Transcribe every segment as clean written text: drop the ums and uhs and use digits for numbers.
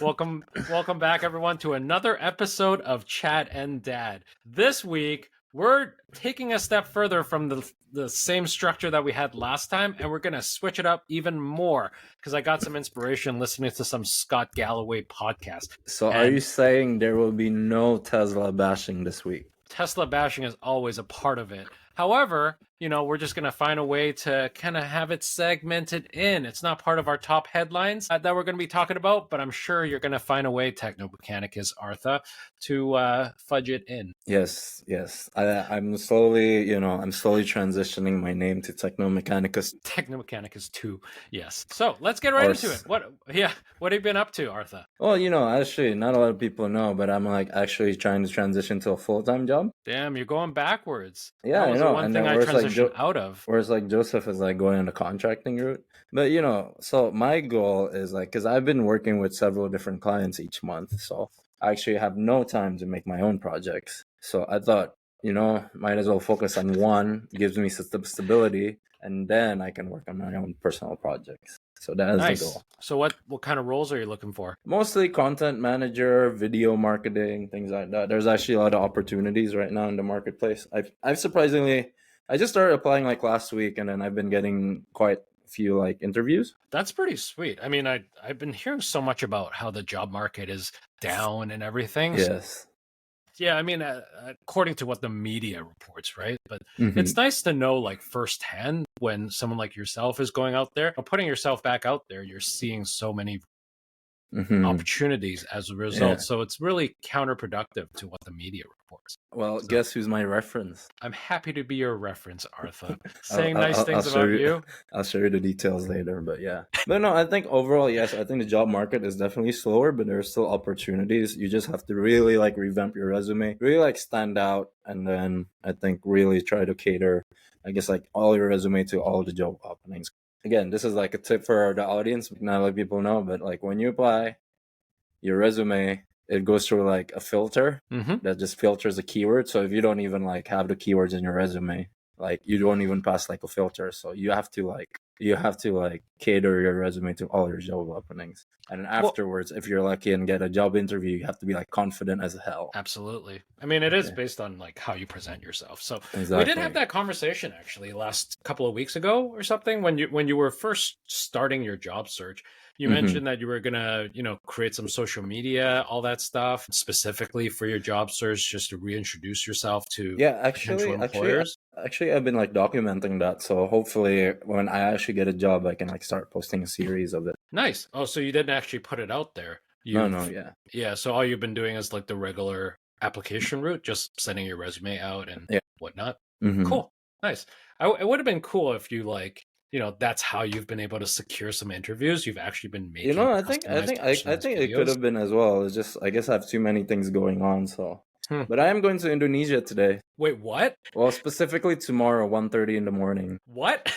Welcome back, everyone, to another episode of Chat and Dad. This week, we're taking a step further from the same structure that we had last time, and we're going to switch it up even more because I got some inspiration listening to some Scott Galloway podcast. So are you saying there will be no Tesla bashing this week? Tesla bashing is always a part of it. However, we're just going to find a way to kind of have it segmented in. It's not part of our top headlines that we're going to be talking about, but I'm sure you're going to find a way, Technomechanicus Artha, to fudge it in. Yes. I'm slowly transitioning my name to Technomechanicus. Technomechanicus 2, yes. So let's get right into it. What have you been up to, Artha? Well, actually, not a lot of people know, but I'm actually trying to transition to a full-time job. Damn, you're going backwards. Yeah, that was the one thing I transitioned out of. Whereas Joseph is going on the contracting route. But so my goal is because I've been working with several different clients each month, so I actually have no time to make my own projects. So I thought, might as well focus on one, gives me stability, and then I can work on my own personal projects. So that is the goal. So what kind of roles are you looking for? Mostly content manager, video marketing, things like that. There's actually a lot of opportunities right now in the marketplace. I've surprisingly, I just started applying last week, and then I've been getting quite a few interviews. That's pretty sweet. I mean, I've been hearing so much about how the job market is down and everything. Yes. Yeah, I mean, according to what the media reports, right? But it's nice to know firsthand when someone like yourself is going out there, putting yourself back out there, you're seeing so many opportunities as a result. Yeah. So it's really counterproductive to what the media reports. Well, guess who's my reference? I'm happy to be your reference, Artha. Saying nice things about you. I'll show you the details later, but yeah. But no, I think overall, yes, I think the job market is definitely slower, but there's still opportunities. You just have to really revamp your resume, really stand out, and then I think really try to cater, I guess, all your resume to all the job openings. Again, this is a tip for the audience. Not a lot of people know, but when you apply your resume, it goes through a filter that just filters a keyword. So if you don't even have the keywords in your resume, you don't even pass a filter. So you have to cater your resume to all your job openings. And then afterwards, if you're lucky and get a job interview, you have to be confident as hell. Absolutely. I mean, it is based on how you present yourself. So exactly. We did have that conversation actually last couple of weeks ago or something when you were first starting your job search. You mentioned that you were gonna, create some social media, all that stuff, specifically for your job search, just to reintroduce yourself to potential employers. Actually, I've been documenting that. So hopefully, when I actually get a job, I can start posting a series of it. Nice. Oh, so you didn't actually put it out there? Yeah. So all you've been doing is the regular application route, just sending your resume out and whatnot. Cool. Nice. It would have been cool if you that's how you've been able to secure some interviews. You've actually been making. I think it could have been as well. It's just I guess I have too many things going on. So, but I am going to Indonesia today. Wait, what? Well, specifically tomorrow, 1:30 in the morning. What?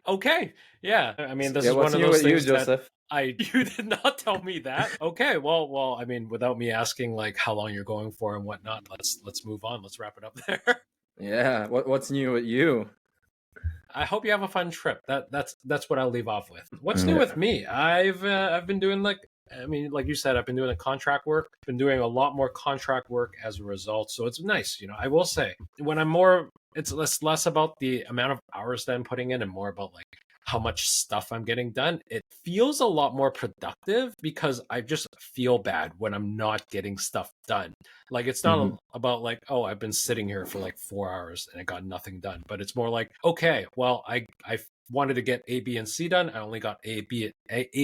Okay. Yeah. I mean, this is one of those things Joseph? You did not tell me that. Okay. Well. I mean, without me asking how long you're going for and whatnot, let's move on. Let's wrap it up there. Yeah. What's new with you? I hope you have a fun trip. That's what I'll leave off with. What's new with me? I've been doing like you said, I've been doing contract work. Been doing a lot more contract work as a result. So it's nice. I will say when I'm more, it's less about the amount of hours that I'm putting in and more about how much stuff I'm getting done. It feels a lot more productive because I just feel bad when I'm not getting stuff done. It's not about oh, I've been sitting here for 4 hours and I got nothing done, but it's more okay, well, I wanted to get A, B, and C done. I only got A,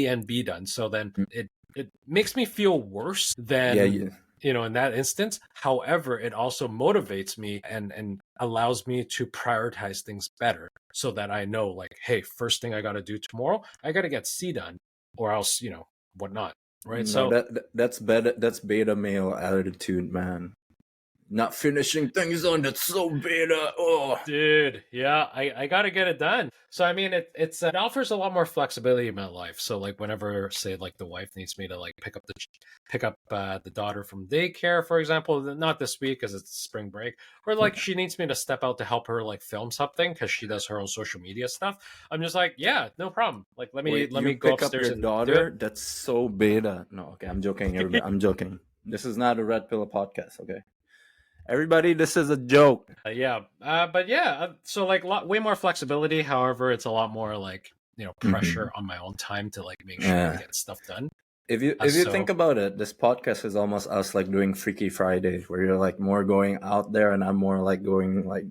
and B done. So then it makes me feel worse than in that instance. However, it also motivates me and allows me to prioritize things better so that I know hey, first thing I got to do tomorrow, I got to get C done or else, whatnot. Right. No, so that's beta male attitude, man. Not finishing things on, that's so beta. Oh. Dude, yeah, I gotta get it done. So I mean, it offers a lot more flexibility in my life. So like whenever, say, like the wife needs me to like pick up the daughter from daycare, for example, not this week because it's spring break, or like she needs me to step out to help her like film something because she does her own social media stuff. I'm just like, yeah, no problem. Like Wait, let you me go pick up upstairs your and do it. daughter? That's so beta. No, okay, I'm joking, everybody. I'm joking. This is not a Red Pill podcast, okay? Everybody, this is a joke. But yeah, so like way more flexibility. However, it's a lot more like pressure on my own time to like make sure I Yeah. get stuff done. If you So think about it, this podcast is almost us like doing Freaky Fridays, where you're like more going out there, and I'm more like going like.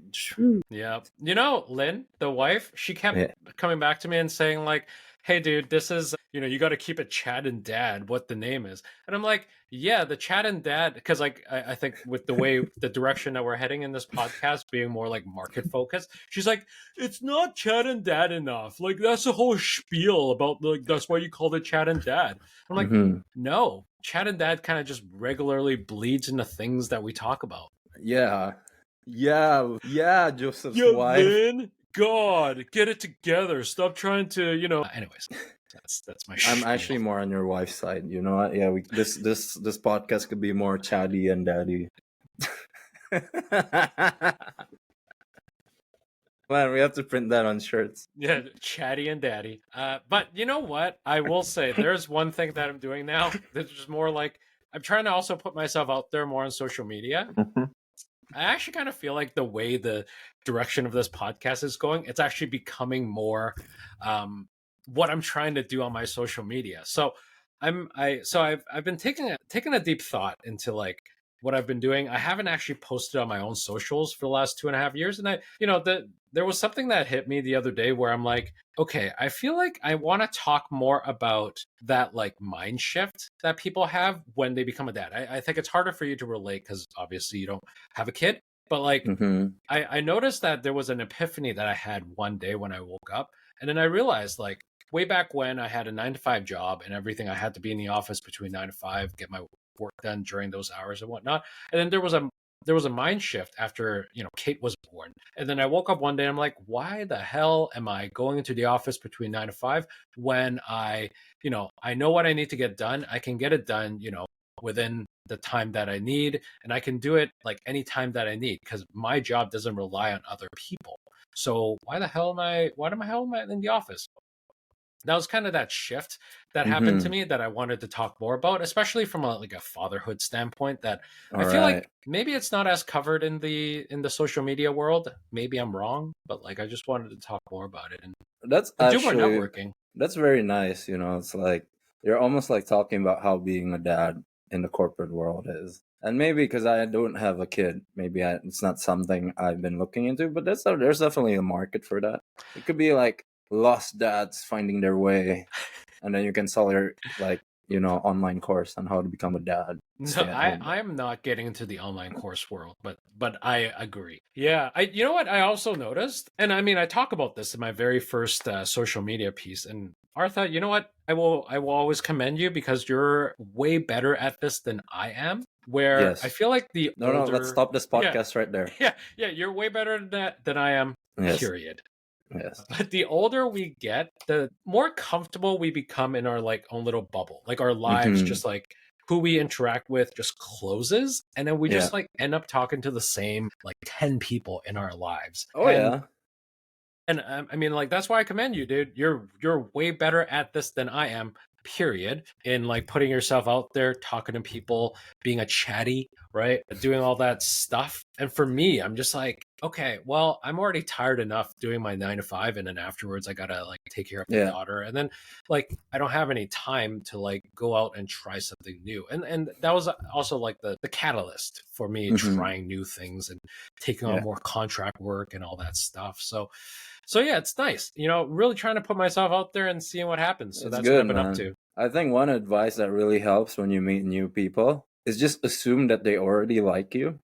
yeah, Lynn, the wife, she kept Yeah. coming back to me and saying like, "Hey, dude, this is you got to keep it Chad and Dad. What the name is?" And I'm like, "Yeah, the Chad and Dad," because like I think with the direction that we're heading in this podcast being more like market focused, she's like, "It's not Chad and Dad enough. Like that's a whole spiel about like that's why you called it Chad and Dad." I'm like, Mm-hmm. "No, Chad and Dad kind of just regularly bleeds into things that we talk about." Yeah. Yeah, Joseph's Yo, wife. Lynn, God, get it together. Stop trying to, Anyways, that's my. I'm spiel. actually more on your wife's side. You know what? Yeah, this podcast could be more chatty and daddy. Man, we have to print that on shirts. Yeah, chatty and daddy. But you know what? I will say there's one thing that I'm doing now that's just more like I'm trying to also put myself out there more on social media. I actually kind of feel like the way the direction of this podcast is going, it's actually becoming more what I'm trying to do on my social media. So I've been taking a deep thought into like what I've been doing. I haven't actually posted on my own socials for the last 2.5 years, and there was something that hit me the other day where I'm like, okay, I feel like I want to talk more about that like mind shift that people have when they become a dad. I think it's harder for you to relate because obviously you don't have a kid, but like Mm-hmm. I noticed that there was an epiphany that I had one day when I woke up, and then I realized like way back when I had a 9 to 5 job and everything, I had to be in the office between 9 to 5, get my work done during those hours and whatnot. And then there was a mind shift after Kate was born, and then I woke up one day and I'm like, why the hell am I going into the office between 9 to 5 when I know what I need to get done? I can get it done within the time that I need, and I can do it like any time that I need because my job doesn't rely on other people. So why the hell am I in the office? That was kind of that shift that happened to Mm-hmm. me that I wanted to talk more about, especially from a fatherhood standpoint. That All I feel right. like maybe it's not as covered in the social media world. Maybe I'm wrong, but like I just wanted to talk more about it and That's do more actually networking. that's very nice. It's like you're almost like talking about how being a dad in the corporate world is. And maybe because I don't have a kid, maybe it's not something I've been looking into. But there's definitely a market for that. It could be like lost dads finding their way, and then you can sell your like online course on how to become a dad, No, stay at home. I'm not getting into the online course world, but I agree. Yeah, you know what I also noticed, and I mean I talk about this in my very first social media piece. And Artha, you know what? I will always commend you because you're way better at this than I am. Where I Yes. feel like the No. Let's older, stop this yeah, podcast right there. yeah, you're way better at that than I am. Yes. Period. Yes. But the older we get, the more comfortable we become in our like own little bubble. Like our lives, Mm-hmm. just like who we interact with just closes. And then we Yeah. just like end up talking to the same like 10 people in our lives. Oh yeah. And I mean, like, that's why I commend you, dude. You're way better at this than I am, period. In like putting yourself out there, talking to people, being a chatty, right? Doing all that stuff. And for me, I'm just like, okay, well, I'm already tired enough doing my 9 to 5, and then afterwards I gotta like take care of the Yeah. daughter. And then like I don't have any time to like go out and try something new. And that was also like the catalyst for me Mm-hmm. trying new things and taking on Yeah. more contract work and all that stuff. So yeah, it's nice. Really trying to put myself out there and seeing what happens. So It's that's what good, I've been up man. to. I think one advice that really helps when you meet new people is just assume that they already like you.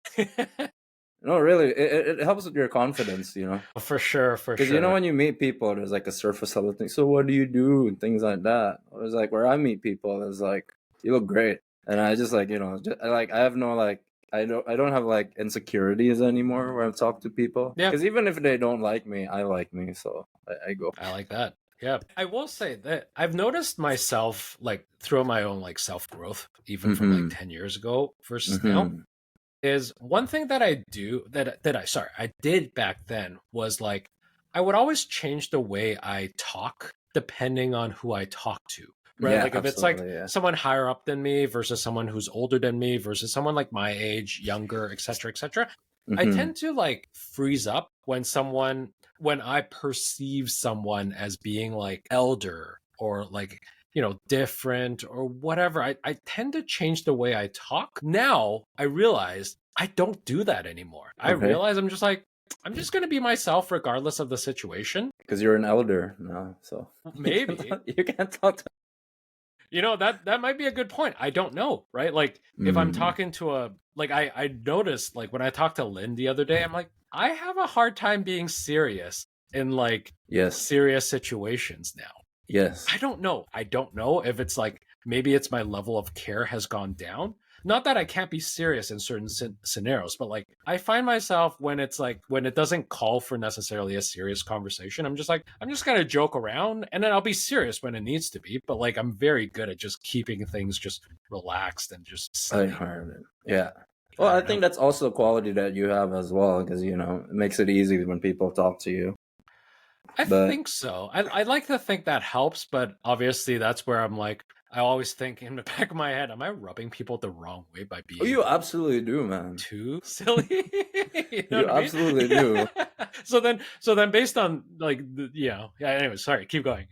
No, really, it helps with your confidence, For sure, for Because sure. when you meat people, there's like a surface level thing. So what do you do and things like that. It was like where I meet people, it's like you look great, and I just like I have no like I don't have like insecurities anymore when I talk to people. Yeah, Because even if they don't like me, I like me, so I go. I like that. Yeah, I will say that I've noticed myself like through my own like self growth, even from like Mm-hmm. 10 years ago versus now. Mm-hmm. Is one thing that I do I did back then was like I would always change the way I talk depending on who I talk to. Right? Yeah, Like if it's like absolutely. Yeah. someone higher up than me versus someone who's older than me versus someone like my age, younger, etc., etc. I Mm-hmm. tend to like freeze up when I perceive someone as being like elder or like different or whatever. I tend to change the way I talk. Now I realize I don't do that anymore. I Okay. realize I'm just going to be myself regardless of the situation. Because you're an elder now, so Maybe. you can't talk to. That might be a good point. I don't know, right? Like if I'm Mm. talking to a like I noticed like when I talked to Lynn the other day, I'm like, I have a hard time being serious in like Yes. serious situations now. Yes. I don't know. I don't know if it's like maybe it's my level of care has gone down. Not that I can't be serious in certain scenarios, but like I find myself when it's like when it doesn't call for necessarily a serious conversation, I'm just like I'm just gonna joke around and then I'll be serious when it needs to be. But like I'm very good at just keeping things just relaxed and just I silly. heard it. Yeah. Well, I I don't know. think that's also a quality that you have as well, because it makes it easy when people talk to you. I But think so. I like to think that helps, but obviously that's where I'm like I always think in the back of my head, am I rubbing people the wrong way by oh, being you absolutely do, man. too silly? You know You what I mean? absolutely Yeah. do. So then based on like yeah, anyway, sorry, keep going.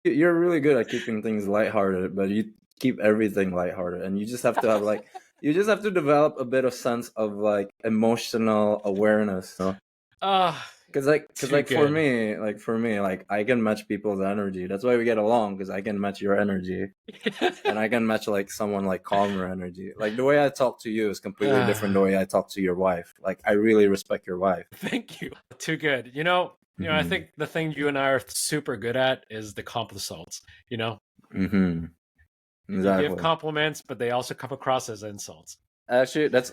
You're really good at keeping things lighthearted, but you keep everything lighthearted, and you just have to have like you just have to develop a bit of sense of like emotional awareness. Ah, Cause too like for good. me, like I can match people's energy. That's why we get along, because I can match your energy, and I can match like someone like calmer energy. Like the way I talk to you is completely different the Ah, way I talk to your wife. Like I really respect your wife. thank you. Too good. I Mm-hmm. think the thing you and I are super good at is the compliments. You know, Mm-hmm. you give Exactly. compliments, but they also come across as insults. Actually, that's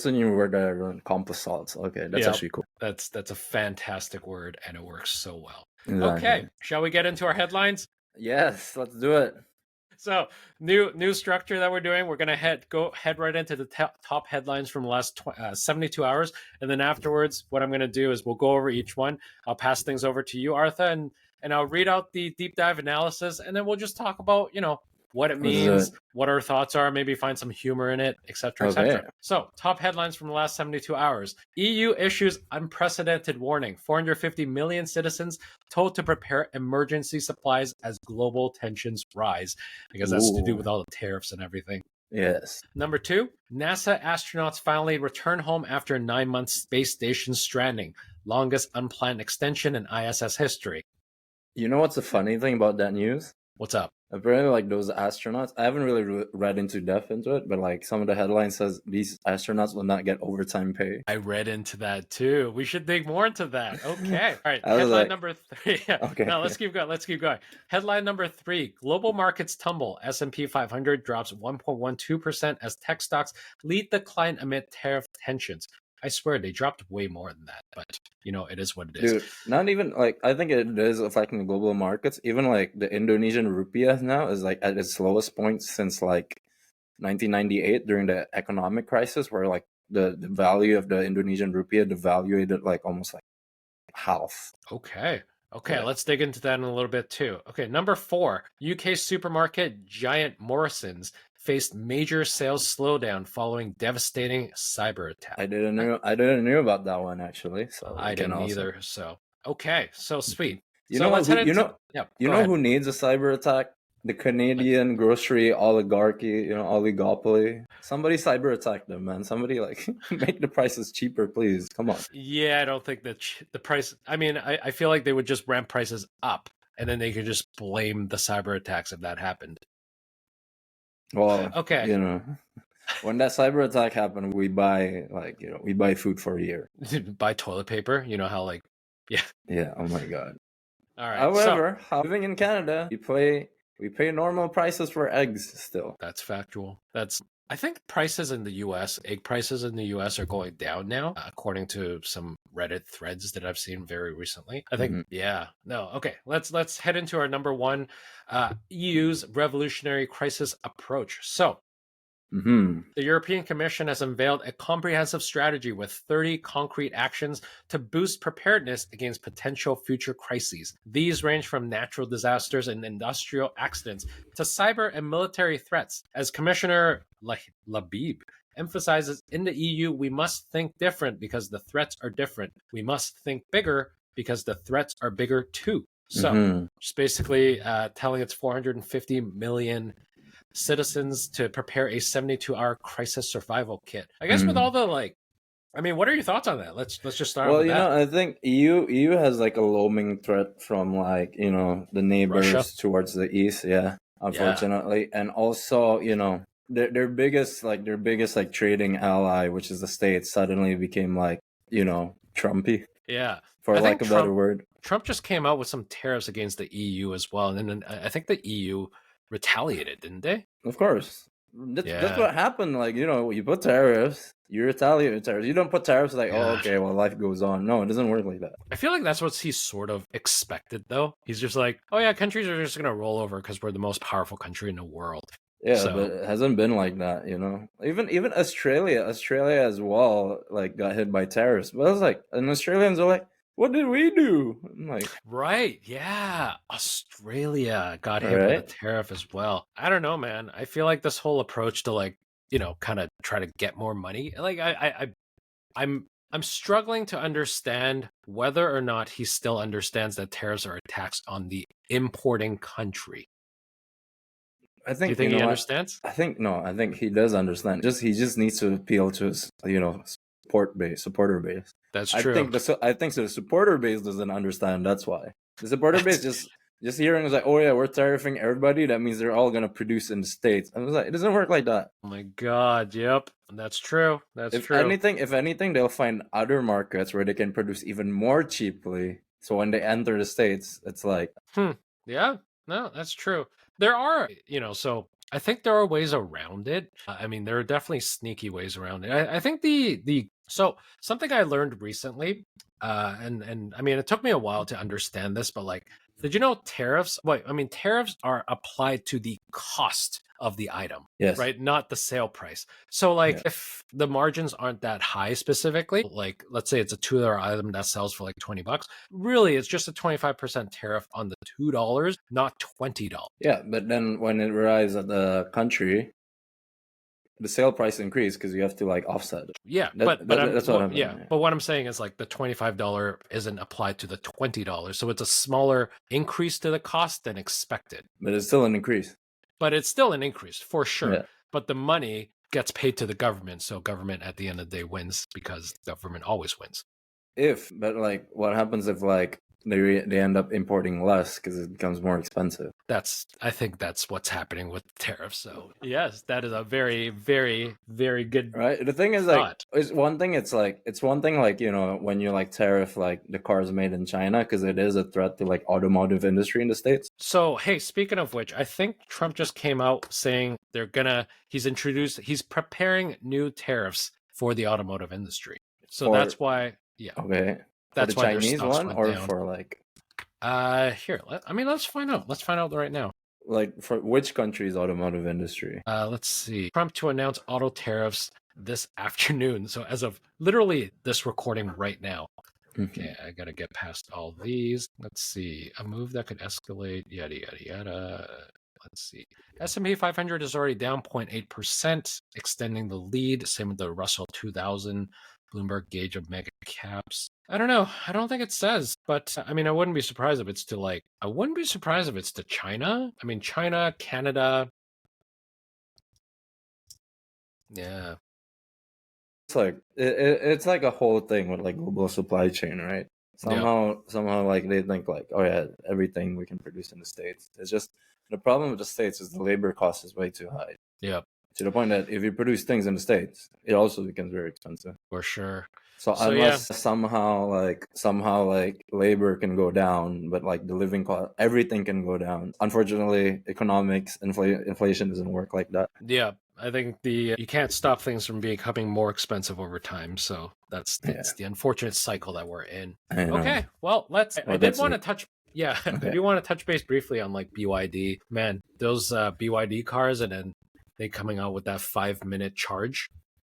a new word that I learned. Composites. Okay, that's Yeah, actually cool. that's a fantastic word, and it works so well. Okay, Exactly. shall we get into our headlines? Yes, let's do it. So new structure that we're doing. We're gonna head right into the top headlines from the last 72 hours, and then afterwards, what I'm gonna do is we'll go over each one. I'll pass things over to you, Artha, and I'll read out the deep dive analysis, and then we'll just talk about what it Let's do means, it. what our thoughts are, maybe find some humor in it, etc., Okay. etc. So top headlines from the last 72 hours: EU issues unprecedented warning: 450 million citizens told to prepare emergency supplies as global tensions rise. I guess that's to do Ooh. with all the tariffs and everything. Yes. Number two, NASA astronauts finally return home after 9 months space station stranding, longest unplanned extension in ISS history. You know what's the funny thing about that news? What's up? Apparently, like those astronauts, I haven't really read into depth into it, but like some of the headlines says these astronauts will not get overtime pay. I read into that too. We should dig more into that. Okay. All right. I was Headline like, number three. okay, No, let's keep going. Let's keep going. Headline number three: global markets tumble. S&P 500 drops 1.12% as tech stocks lead decline amid tariff tensions. I swear they dropped way more than that, but it is what it is. dude. Not even like I think it is affecting the global markets. Even like the Indonesian rupiah now is like at its lowest point since like 1998 during the economic crisis, where like the value of the Indonesian rupiah devaluated like almost like half. Okay. Okay, Yeah. let's dig into that in a little bit too. Okay, number four, UK supermarket giant Morrisons faced major sales slowdown following devastating cyber attack. I didn't know about that one actually, so we I can didn't also. either. So okay, so sweet. You So know let's what? head into yeah. You Go know ahead. who needs a cyber attack? The Canadian grocery oligarchy, oligopoly. Somebody cyber attack them, man. Somebody like make the prices cheaper, please. Come on. Yeah, I don't think that the price. I mean, I feel like they would just ramp prices up, and then they could just blame the cyber attacks if that happened. Well, Okay, when that cyber attack happened, we buy we buy food for a year. buy toilet paper. You know how like, yeah. Yeah. Oh my god. All right, so However, living in Canada, we pay normal prices for eggs still. that's factual. I think prices in the US, egg prices in the US are going down now, according to some Reddit threads that I've seen very recently. I think, yeah, no, okay. Let's head into our number one, EU's revolutionary crisis approach. So, the European Commission has unveiled a comprehensive strategy with 30 concrete actions to boost preparedness against potential future crises. These range from natural disasters and industrial accidents to cyber and military threats. As Commissioner Labib emphasizes, in the EU, we must think different because the threats are different. We must think bigger because the threats are bigger too. So, just basically telling its 450 million citizens to prepare a 72-hour crisis survival kit. I guess with all the what are your thoughts on that? Let's just start off with that. I think EU has like a looming threat from the neighbors Russia towards the east, unfortunately. And also, their biggest trading ally, which is the States, suddenly became Trumpy. Yeah. For lack of a better word. Trump just came out with some tariffs against the EU as well. And then I think the EU retaliated, didn't they? Of course. That's what happened. You put tariffs, you retaliate with tariffs. You don't put tariffs life goes on. No, it doesn't work like that. I feel like that's what he sort of expected, though. He's just like, oh yeah, countries are just going to roll over because we're the most powerful country in the world. Yeah, but it hasn't been like that, Even Australia as well, got hit by tariffs. But I was like, and Australians are like, what did we do? I'm like, right, yeah. Australia got hit by the tariff as well. I don't know, man. I feel like this whole approach to kind of try to get more money. I'm struggling to understand whether or not he still understands that tariffs are a tax on the importing country. I think, do you think he understands? I think he does understand. He just needs to appeal to his, supporter base. That's true. I think the supporter base doesn't understand. That's why the supporter base just hearing is like, oh yeah, we're tariffing everybody. That means they're all gonna produce in the States. I was like, it doesn't work like that. Oh my god, yep, that's true. If anything, they'll find other markets where they can produce even more cheaply. So when they enter the States, it's like, yeah, no, that's true. There are, so I think there are ways around it. There are definitely sneaky ways around it. I think so something I learned recently, and it took me a while to understand this, but did you know tariffs? Tariffs are applied to the cost of the item, yes, right? Not the sale price. So if the margins aren't that high specifically, let's say it's a $2 item that sells for $20, really it's just a 25% tariff on the $2, not $20. Yeah, but then when it arrives at the country, the sale price increased because you have to offset it. Yeah, but what I'm saying is the $25 isn't applied to the $20, so it's a smaller increase to the cost than expected. But it's still an increase. But it's still an increase for sure. Yeah. But the money gets paid to the government, so government at the end of the day wins because government always wins. But what happens if they end up importing less because it becomes more expensive? I think that's what's happening with tariffs. So yes, that is a very, very, very good. Right. The thing is it's one thing. It's one thing when you tariff the cars made in China because it is a threat to automotive industry in the States. So hey, speaking of which, I think Trump just came out saying he's preparing new tariffs for the automotive industry. So that's why, yeah. Okay. That's the Chinese one or down. For here, let's find out. Let's find out right now. For which country's automotive industry? Let's see. Trump to announce auto tariffs this afternoon. So as of literally this recording right now. Okay, I gotta get past all these. Let's see. A move that could escalate, yada yada yada. Let's see. S&P 500 is already down 0.8%, extending the lead. Same with the Russell 2000. Bloomberg gauge of mega caps. I don't know. I don't think it says, but I wouldn't be surprised if it's to China. China, Canada. Yeah. It's it's a whole thing with global supply chain, right? Somehow they think oh yeah, everything we can produce in the States. It's just the problem with the States is the labor cost is way too high. Yeah. To the point that if you produce things in the States, it also becomes very expensive. For sure. So unless somehow labor can go down, but the living cost, everything can go down. Unfortunately, economics, inflation doesn't work like that. Yeah. I think you can't stop things from becoming more expensive over time. So that's the unfortunate cycle that we're in. Okay, well, I did want to touch. Yeah, I do want to touch base briefly on like BYD. Man, those BYD cars, and then they coming out with that 5-minute charge.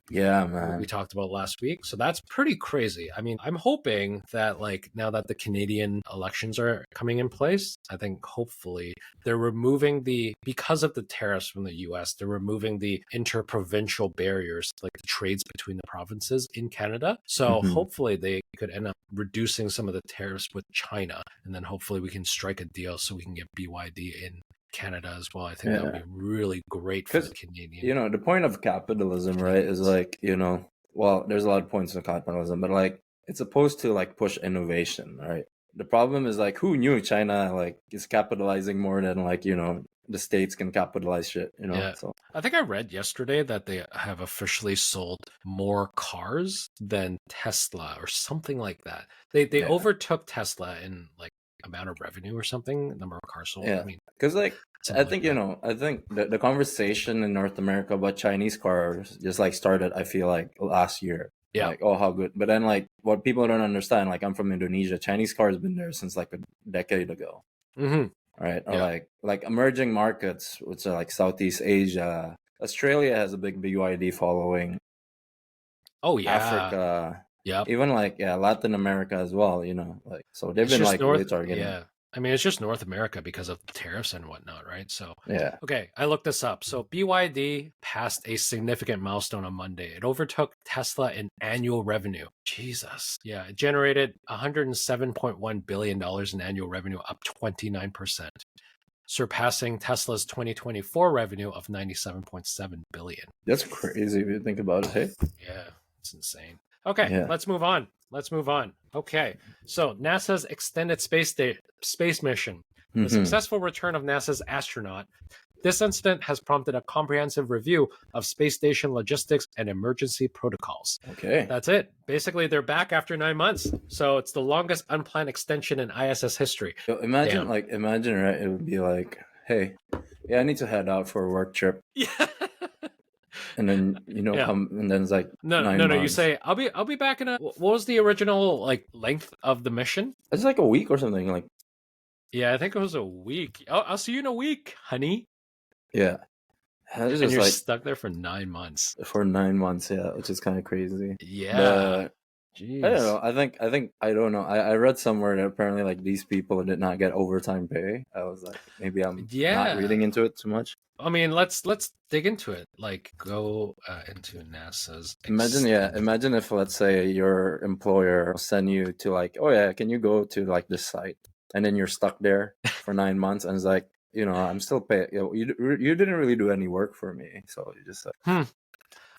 Yeah, man. We talked about last week. So that's pretty crazy. I mean, I'm hoping that like now that the Canadian elections are coming in place, I think hopefully they're removing because of the tariffs from the US, they're removing the interprovincial barriers, like the trades between the provinces in Canada. So hopefully they could end up reducing some of the tariffs with China. And then hopefully we can strike a deal so we can get BYD in Canada as well. I think that would be really great for the Canadian. You know, the point of capitalism, right, is like, you know, well, there's a lot of points of capitalism, but like it's supposed to like push innovation, right? The problem is like, who knew China like is capitalizing more than like, you know, the States can capitalize shit, you know? Yeah. So I think I read yesterday that they have officially sold more cars than Tesla or something like that. They overtook Tesla in like amount of revenue or something, number of cars sold. Yeah, I mean, because like I think you know, I think the conversation in North America about Chinese cars just like started. I feel like last year. Yeah. Like, oh, how good. But then like what people don't understand, like I'm from Indonesia. Chinese cars been there since like a decade ago. Right? Or like emerging markets, which are like Southeast Asia. Australia has a big BYD following. Oh yeah. Africa. Yeah. Even like Latin America as well, you know. Like so they've been like really targeting. Yeah. I mean, it's just North America because of tariffs and whatnot, right? So, yeah. Okay, I looked this up. So, BYD passed a significant milestone on Monday. It overtook Tesla in annual revenue. Jesus. Yeah, it generated $107.1 billion in annual revenue, up 29%, surpassing Tesla's 2024 revenue of $97.7 billion. That's crazy if you think about it, hey? Yeah, it's insane. Okay, let's move on. Okay, so NASA's extended space mission, the successful return of NASA's astronaut. This incident has prompted a comprehensive review of space station logistics and emergency protocols. Okay. That's it. Basically, they're back after 9 months. So it's the longest unplanned extension in ISS history. So imagine, right? It would be like, hey, I need to head out for a work trip. Yeah. And then come, and then it's like no. You say I'll be back in a. What was the original like length of the mission? It's like a week or something. Like, yeah, I think it was a week. I'll see you in a week, honey. Yeah, and you're like, stuck there for 9 months. For 9 months, yeah, which is kind of crazy. Yeah. Jeez. I don't know. I don't know. I read somewhere that apparently like these people did not get overtime pay. I was like, maybe I'm not reading into it too much. I mean, let's dig into it. Like, go into NASA's. Imagine if, let's say, your employer will send you to like, oh yeah, can you go to like this site, and then you're stuck there for 9 months, and it's like, you know, I'm still paying. You didn't really do any work for me, so you just like.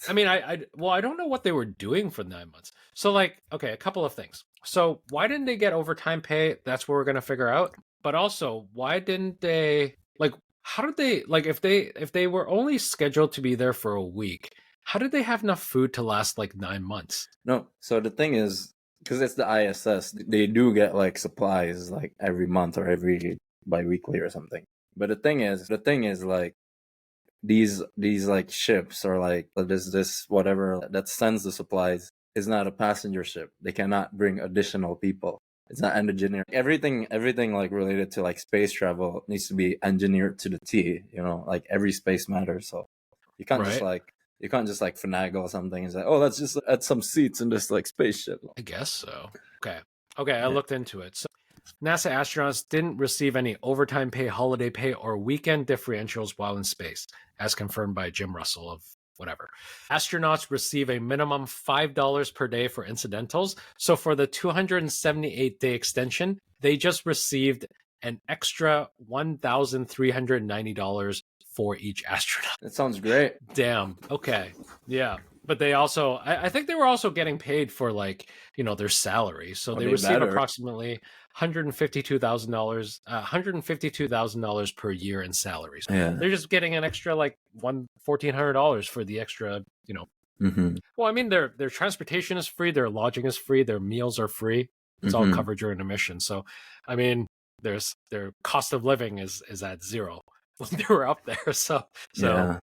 I mean, I don't know what they were doing for 9 months. So like, okay, a couple of things. So why didn't they get overtime pay? That's what we're gonna figure out. But also, why didn't they like? How did they like if they were only scheduled to be there for a week? How did they have enough food to last like 9 months? No, so the thing is, because it's the ISS, they do get like supplies like every month or every bi-weekly or something. But the thing is like these like ships or like this whatever that sends the supplies is not a passenger ship. They cannot bring additional people. It's not engineered. Everything like related to like space travel needs to be engineered to the T. You know, like every space matters. So you can't just like finagle something and say, oh, let's just add some seats in this like spaceship. I guess so. Okay. I looked into it. So NASA astronauts didn't receive any overtime pay, holiday pay, or weekend differentials while in space, as confirmed by Jim Russell of whatever. Astronauts receive a minimum $5 per day for incidentals. So for the 278-day extension, they just received an extra $1,390 for each astronaut. That sounds great. Damn. Okay. Yeah. But they also, I think they were also getting paid for like, you know, their salary. So they receive approximately $152,000 per year in salaries. Yeah. They're just getting an extra like $1,400 for the extra, you know. Well, I mean, their transportation is free, their lodging is free, their meals are free. It's all covered during the mission. So, I mean, their cost of living is at zero when they were up there. So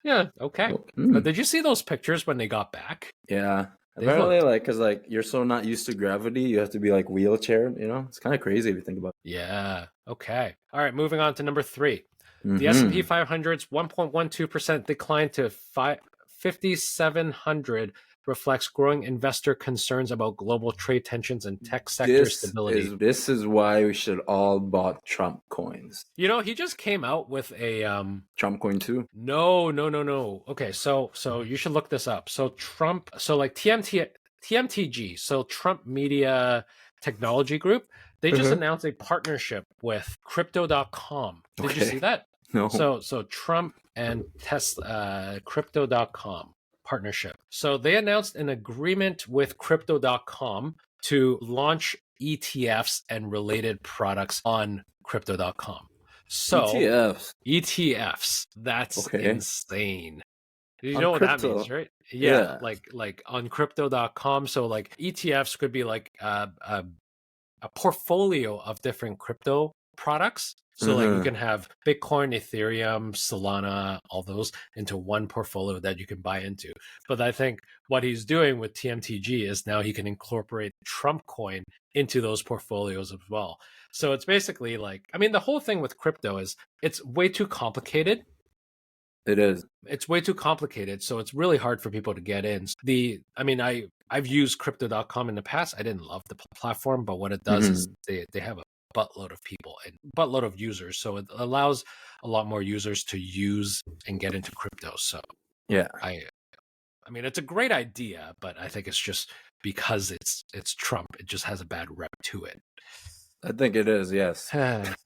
Yeah. Okay. Hmm. Did you see those pictures when they got back? Yeah. They Apparently, looked. like, because, like, you're so not used to gravity, you have to be, like, wheelchair, you know? It's kind of crazy if you think about Yeah. Okay. All right. Moving on to number 3. it. The S&P Mm-hmm. 500's 1.12% decline to 5,700 reflects growing investor concerns about global trade tensions and tech sector stability. This is why we should all bought Trump coins. You know, he just came out with a Trump coin too. no. Okay, so you should look this up. So Trump, so like TMTG, so Trump Media Technology Group, they just announced a partnership with crypto.com. Did you Okay. see that? No. So Trump and crypto.com partnership. So they announced an agreement with crypto.com to launch ETFs and related products on crypto.com. So ETFs. ETFs, that's Okay. insane. You On know what that crypto. means, right? Yeah, Yeah. like on crypto.com. So like ETFs could be like a portfolio of different crypto products. So like you can have Bitcoin, Ethereum, Solana, all those into one portfolio that you can buy into. But I think what he's doing with TMTG is now he can incorporate Trump coin into those portfolios as well. So it's basically like, I mean, the whole thing with crypto is it's way too complicated. It is. It's way too complicated, so it's really hard for people to get in. I've used crypto.com in the past. I didn't love the platform, but what it does is they have a buttload of people and buttload of users, so it allows a lot more users to use and get into crypto. So Yeah. I mean, it's a great idea, but I think it's just because it's Trump, it just has a bad rep to it. I think it is, yes.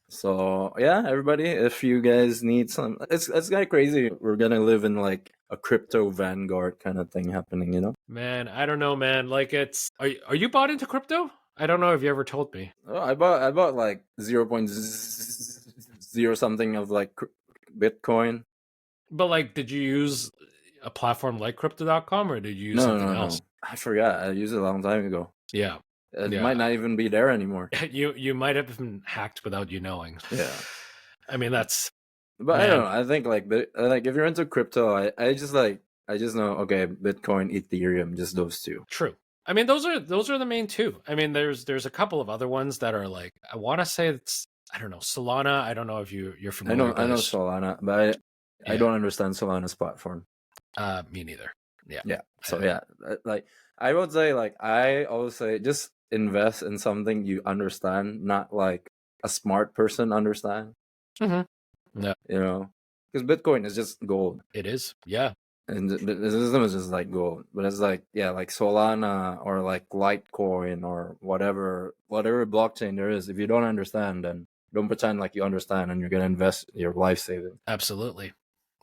So yeah, everybody, if you guys need some, it's kind of crazy. We're gonna live in like a crypto vanguard kind of thing happening, you know? Man, I don't know, man. Like are you bought into crypto? I don't know if you ever told me. Oh, I bought like 0.0 something of like Bitcoin. But like, did you use a platform like crypto.com or did you use something else? I forgot. I used it a long time ago. Yeah. It might not even be there anymore. You might have been hacked without you knowing. Yeah. I mean, that's But I man. don't know. I think like if you're into crypto, I just know, okay, Bitcoin, Ethereum, just those two. True. I mean, those are the main two. I mean, there's a couple of other ones that are like, I want to say it's, I don't know, Solana. I don't know if you're familiar. I know Solana, but I don't understand Solana's platform. Me neither. Yeah. Yeah. So yeah, like I would say, like I always say, just invest in something you understand, not like a smart person understand. Mm-hmm. Yeah. You know, because Bitcoin is just gold. It is. Yeah. And the system is just like gold, but it's like, yeah, like Solana or like Litecoin or whatever blockchain there is. If you don't understand, then don't pretend like you understand, and you're gonna invest your life savings. Absolutely.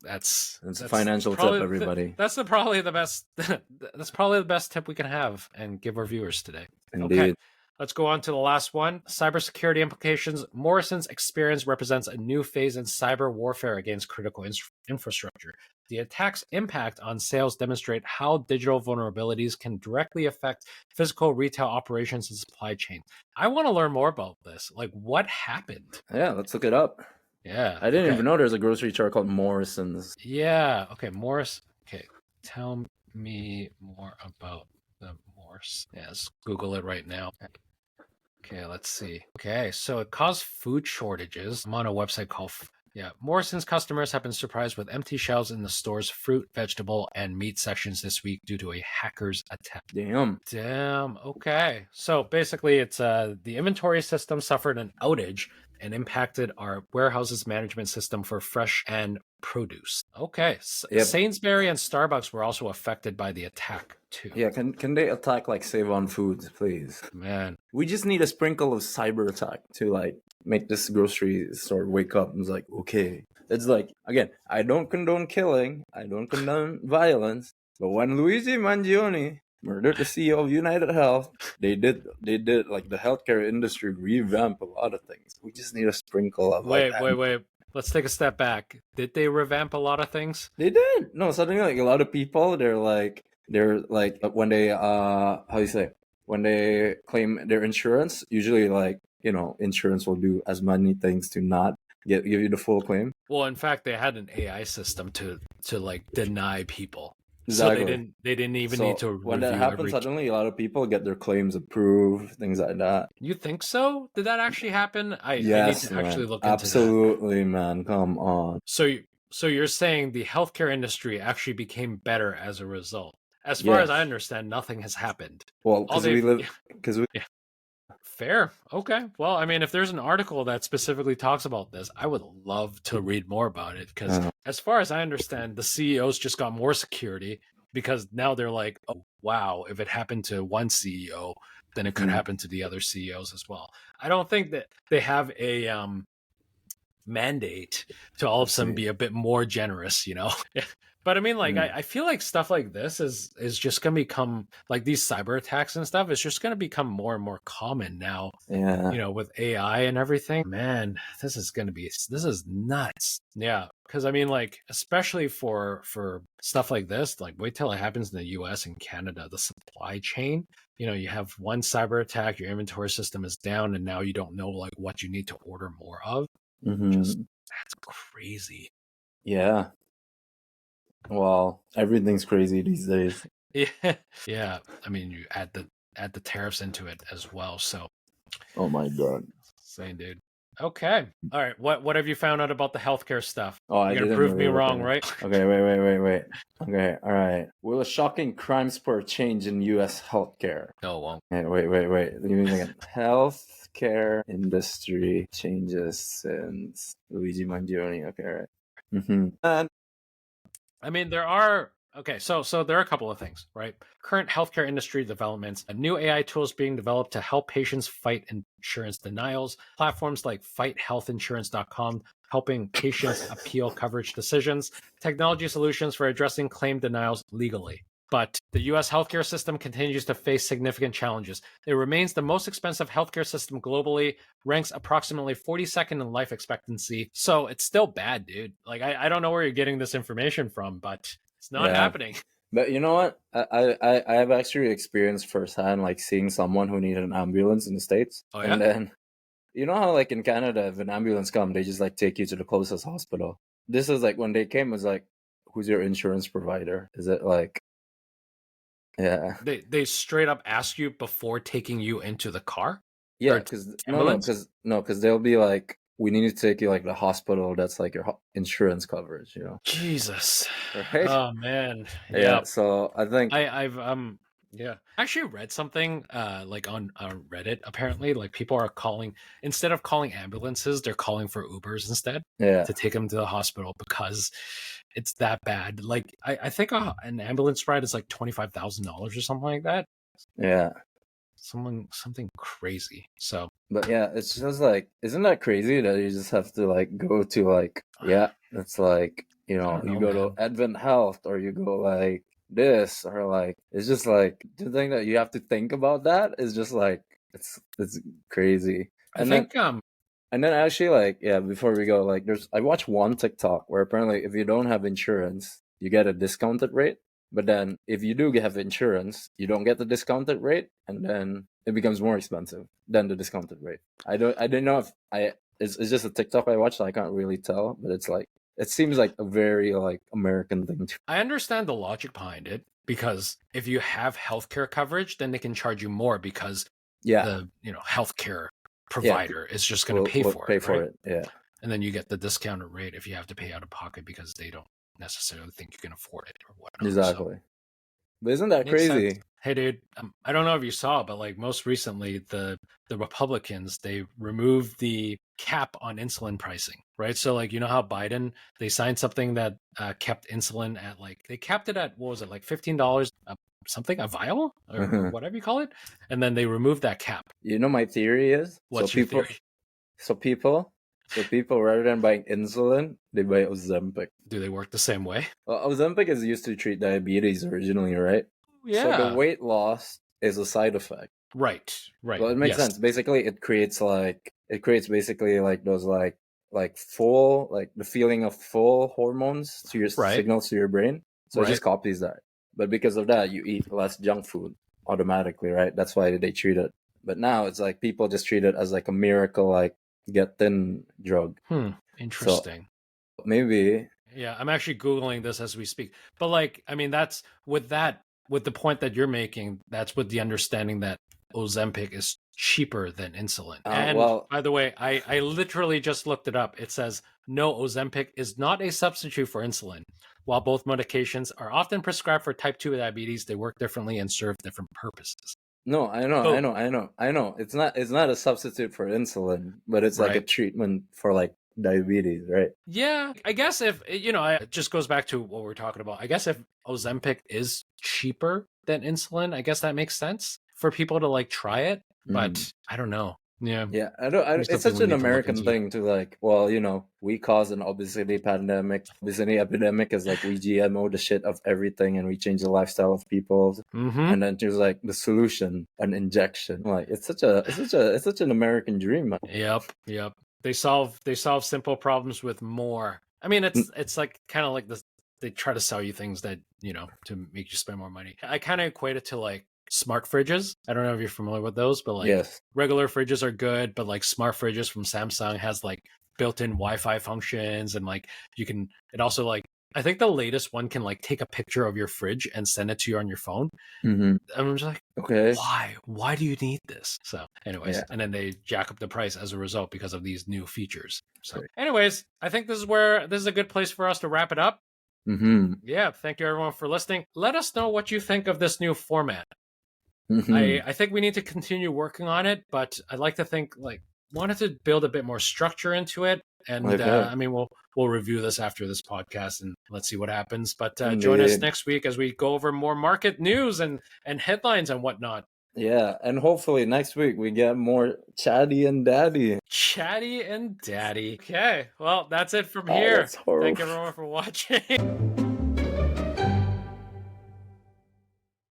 That's a financial tip, everybody. That's probably the best. That's probably the best tip we can have and give our viewers today. Indeed. Okay. Let's go on to the last one. Cybersecurity implications. Morrisons' experience represents a new phase in cyber warfare against critical infrastructure. The attack's impact on sales demonstrate how digital vulnerabilities can directly affect physical retail operations and supply chain. I want to learn more about this. Like, what happened? Yeah, let's look it up. Yeah. I didn't even know there's a grocery store called Morrisons. Yeah. Okay, Morris. Okay, tell me more about the Morse. Yeah, let's Google it right now. Okay, let's see. Okay, so it caused food shortages. I'm on a website called Morrison's customers have been surprised with empty shelves in the store's fruit, vegetable, and meat sections this week due to a hacker's attack. Damn. Okay. So basically, it's the inventory system suffered an outage and impacted our warehouse's management system for fresh and produce. Okay. Sainsbury and Starbucks were also affected by the attack too. Yeah, can they attack like Save on Foods, please? Man, we just need a sprinkle of cyber attack to like make this grocery store wake up and it's like, okay. It's like, again, I don't condone killing, I don't condone violence, but when Luigi Mangione murdered the CEO of United Health, they did like the healthcare industry revamp a lot of things. We just need a sprinkle of wait. Let's take a step back. Did they revamp a lot of things? They did. No, suddenly like a lot of people, they're like when they how do you say, when they claim their insurance, usually like, you know, insurance will do as many things to not give you the full claim. Well, in fact, they had an AI system to like deny people. So Exactly. they didn't even need So to when that review happens, every. suddenly a lot of people get their claims approved, things like that. You think so? Did that actually happen? I need Yes, to actually man. look into that. Absolutely, man. Come on. So you're saying the healthcare industry actually became better as a result? As far as I Yes. understand, nothing has happened. Well, All because we they've live, because we. yeah, fair. Okay. Well, I mean, if there's an article that specifically talks about this, I would love to read more about it because, as far as I understand, the CEOs just got more security because now they're like, oh, wow, if it happened to one CEO, then it could happen to the other CEOs as well. I don't think that they have a mandate to all I of a sudden see. be a bit more generous, you know? But I mean, like, I feel like stuff like this is just gonna become like these cyber attacks and stuff. It's just gonna become more and more common now. Yeah. You know, with AI and everything. Man, this is nuts. Yeah, because I mean, like, especially for stuff like this, like, wait till it happens in the U.S. and Canada. The supply chain. You know, you have one cyber attack, your inventory system is down, and now you don't know like what you need to order more of. Just that's crazy. Yeah. Well, everything's crazy these days. Yeah, yeah. I mean, you add the tariffs into it as well. So, Oh my god. same dude. Okay. All right. What have you found out about the healthcare stuff? Oh, I You're gonna didn't prove really me look at wrong, it. right? Okay, wait. Okay, all right. Will a shocking crime spurt change in U.S. healthcare? No, it won't. Okay, wait. Give me a second. Healthcare industry changes since Luigi Mangione. Okay, all right. And I mean, there are okay. So there are a couple of things, right? Current healthcare industry developments, a new AI tools being developed to help patients fight insurance denials. Platforms like fighthealthinsurance.com helping patients appeal coverage decisions. Technology solutions for addressing claim denials legally. But the US healthcare system continues to face significant challenges. It remains the most expensive healthcare system globally, ranks approximately 42nd in life expectancy. So it's still bad, dude. Like, I don't know where you're getting this information from, but it's not yeah, happening. but you know what? I have actually experienced firsthand, like seeing someone who needed an ambulance in the States, Oh, and yeah? then you know how like in Canada, if an ambulance come, they just like take you to the closest hospital. This is like when they came, it was like, who's your insurance provider? Is it like, yeah, They straight up ask you before taking you into the car yeah, or to because the ambulance? because they'll be like, we need to take you like the hospital that's like your insurance coverage, you know, Jesus. right? Oh, man. Yeah, Yeah. so I think, I've yeah. I actually read something like on Reddit apparently like people are calling instead of calling ambulances they're calling for Ubers instead yeah, to take them to the hospital because it's that bad. Like I think an ambulance ride is like $25,000 or something like that. yeah. Something crazy. So But yeah, it's just like, isn't that crazy that you just have to like go to like, yeah, it's like, you I know, don't you know, go to man. Advent Health or you go like this or like, it's just like the thing that you have to think about that is just like, it's crazy. I And then, think and then actually like, yeah, before we go, like I watched one TikTok where apparently if you don't have insurance, you get a discounted rate. But then if you do have insurance, you don't get the discounted rate, and then it becomes more expensive than the discounted rate. I didn't know if it's just a TikTok I watched, so I can't really tell, but it's like it seems like a very like American thing to. I understand the logic behind it because if you have healthcare coverage, then they can charge you more because Yeah, the healthcare yeah, provider is just going to pay we'll for it, pay for right? it. Yeah, And then you get the discounted rate if you have to pay out of pocket because they don't necessarily think you can afford it or whatnot. So exactly. But isn't that makes sense. crazy? Hey, dude, I don't know if you saw, but like most recently, the Republicans they removed the cap on insulin pricing, right? So like you know how Biden they signed something that kept insulin at like they capped it at what was it like $15 something a vial or whatever you call it, and then they removed that cap. You know, my theory is What's your theory? so people, so people rather than buying insulin, they buy Ozempic. Do they work the same way? Well, Ozempic is used to treat diabetes originally, right? So the Yeah. weight loss is a side effect. Right. Right. Well, it makes Yes. sense. Basically, it creates basically like those like full like the feeling of full hormones to your Right. signals to your brain. So it Right. just copies that. But because of that, you eat less junk food automatically, right? That's why they treat it. But now it's like people just treat it as like a miracle, like get thin drug. So Interesting. Maybe. Yeah, I'm actually Googling this as we speak. But like, I mean, that's with the point that you're making, that's with the understanding that Ozempic is cheaper than insulin. And Well, by the way, I literally just looked it up. It says no, Ozempic is not a substitute for insulin. While both medications are often prescribed for type 2 diabetes, they work differently and serve different purposes. no, I know, I So, know, I know, I know. It's not a substitute for insulin, but it's like a right. treatment for like diabetes, right? Yeah, I guess if, it just goes back to what we're talking about. I guess if Ozempic is cheaper than insulin, I guess that makes sense for people to like try it, Mm. but I don't know. Yeah, Yeah, maybe it's something such we an need to look American into. thing to like, well, we caused an obesity pandemic. Obesity epidemic is like we GMO the shit of everything and we change the lifestyle of people. Mm-hmm. And then there's like the solution, an injection. Like it's such an American dream, man. Yep. They solve simple problems with more. I mean, it's like kind of like this. They try to sell you things that to make you spend more money. I kind of equate it to like smart fridges. I don't know if you're familiar with those, but like Yes. regular fridges are good, but like smart fridges from Samsung has like built-in Wi-Fi functions, and like you can. It also like I think the latest one can like take a picture of your fridge and send it to you on your phone. Mm-hmm. I'm just like, Okay. why do you need this? So anyways, Yeah. and then they jack up the price as a result because of these new features. So Right. anyways, I think this is a good place for us to wrap it up. Mm-hmm. Yeah, thank you everyone for listening. Let us know what you think of this new format. Mm-hmm. I think we need to continue working on it, but I'd like to think like wanted to build a bit more structure into it. And Okay. I mean, we'll review this after this podcast and let's see what happens. But join us Indeed. next week as we go over more market news and headlines and whatnot. Yeah, and hopefully next week we get more chatty and daddy. Chatty and daddy. Okay, well, that's it from Ah, here. that's horrible. Thank everyone for watching.